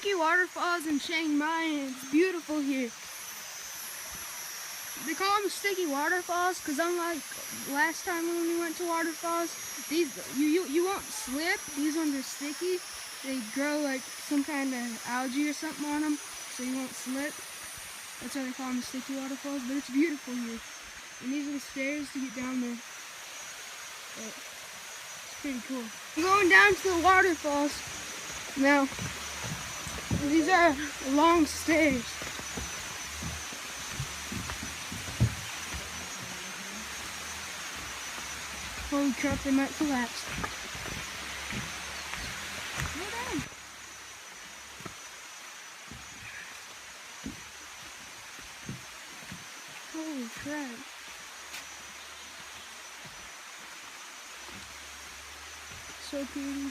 sticky waterfalls in Chaing Mai, and it's beautiful here. They call them sticky waterfalls because unlike last time when we went to waterfalls, these you won't slip. These ones are sticky. They grow like some kind of algae or something on them, so you won't slip. That's why they call them sticky waterfalls. But it's beautiful here, and these are the stairs to get down there. But it's pretty cool. I'm going down to the waterfalls now. These are long stairs. Holy crap, they might collapse. Holy crap. So pretty.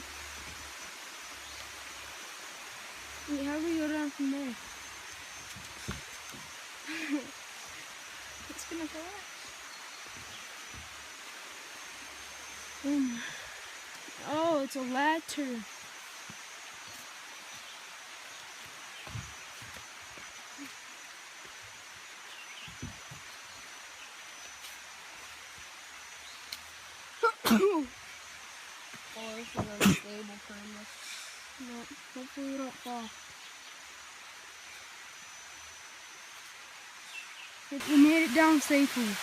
Wait, how do we go down from there? It's gonna collapse. Oh, it's a ladder. Or this is unstable kind of. No, hopefully we don't fall. We made it down safely.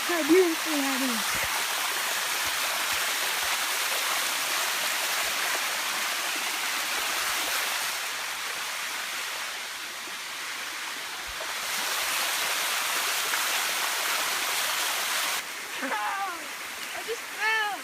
How beautiful that is. I just fell.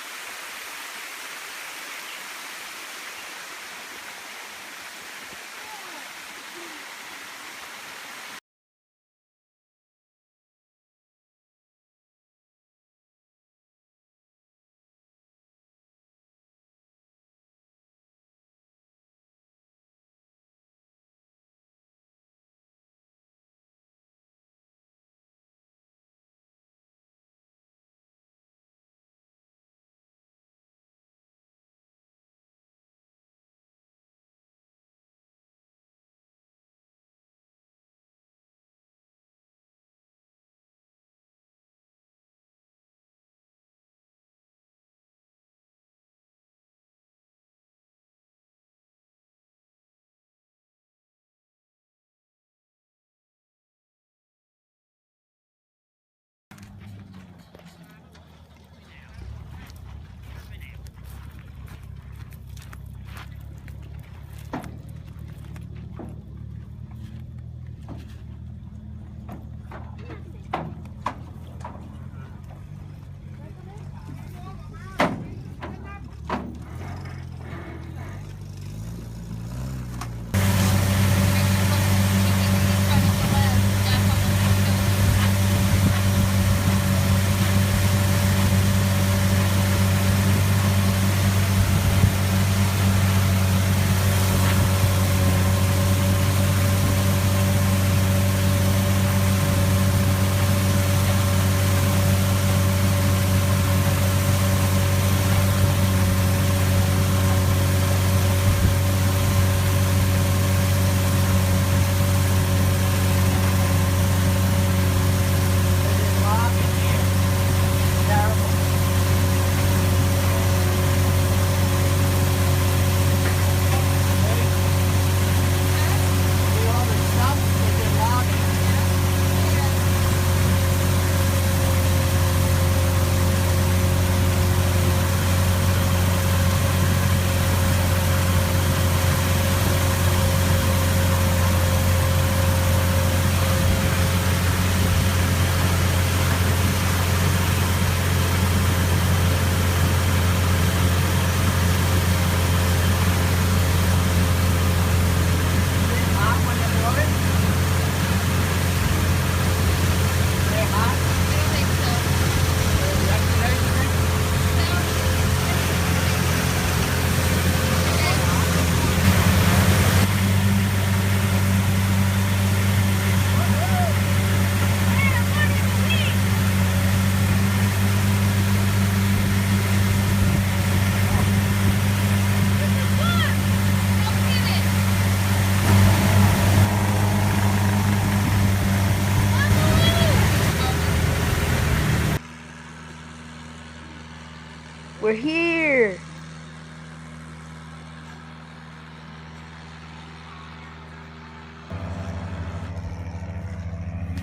We're here.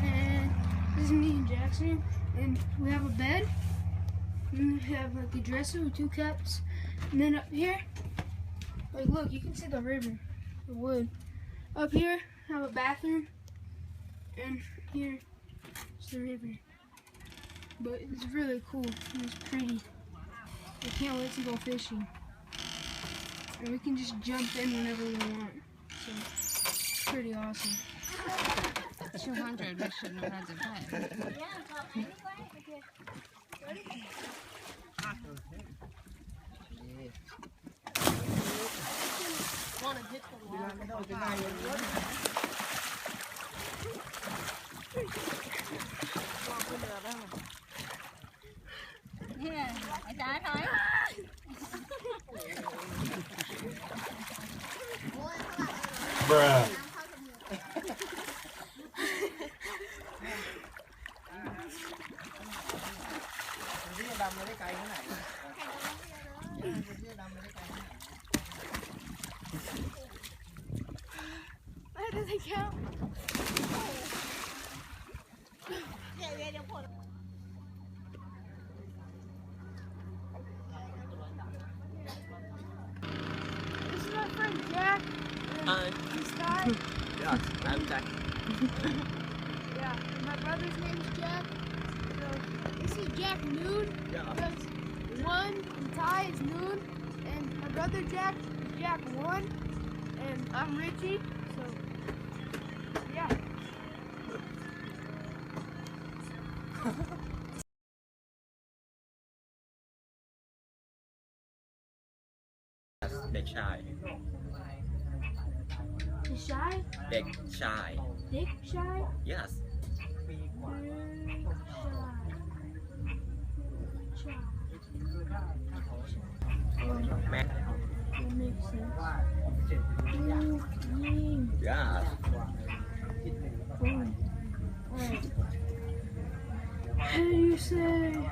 And this is me and Jackson, and we have a bed. And we have like a dresser with 2 cups, and then up here, like look, you can see the river, the wood. Up here, I have a bathroom, and here is the river. But it's really cool. And it's pretty. I can't wait to go fishing. And we can just jump in whenever we want. So it's pretty awesome. 200, we shouldn't have had to pay. Bruh. That doesn't count. This is my friend Jack. Hi. This guy. Yeah, I'm Jack. Yeah, and my brother's name's Jack. So this is Jack Noon. Yeah. Because 1 and Ty is Noon, and my brother Jack is Jack 1, and I'm Richie. So yeah. Big shy. Is shy? Big shy. Dick shy? Yes. Big shy. Man. That makes sense. Ooh, Yeah. boom. Alright. How do you say?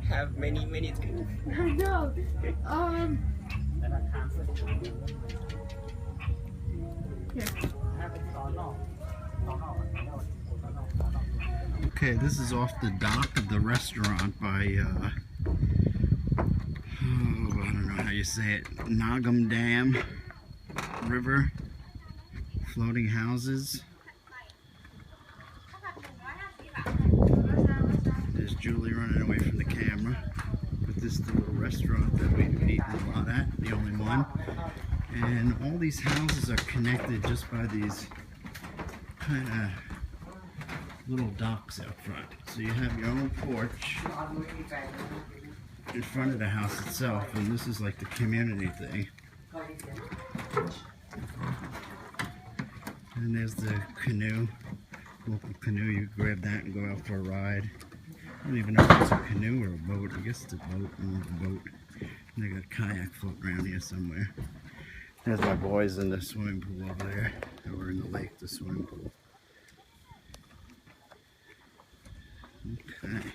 Have many minutes. I know. Here. Okay, this is off the dock of the restaurant by, oh, I don't know how you say it, Nagam Dam River, floating houses. There's Julie running away from the camera, but this is the little restaurant that we've eaten a lot at, the only one. And all these houses are connected just by these kind of little docks out front. So you have your own porch in front of the house itself, and this is like the community thing. And there's the canoe, local canoe. You grab that and go out for a ride. I don't even know if it's a canoe or a boat. I guess it's a boat, more of a boat. And they got a kayak floating around here somewhere. There's my boys in the swimming pool over there. They were in the lake, the swimming pool. Okay.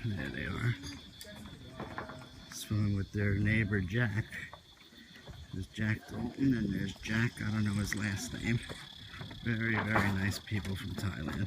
There they are. Swimming with their neighbor Jack. There's Jack Dalton and there's Jack, I don't know his last name. Very, very nice people from Thailand.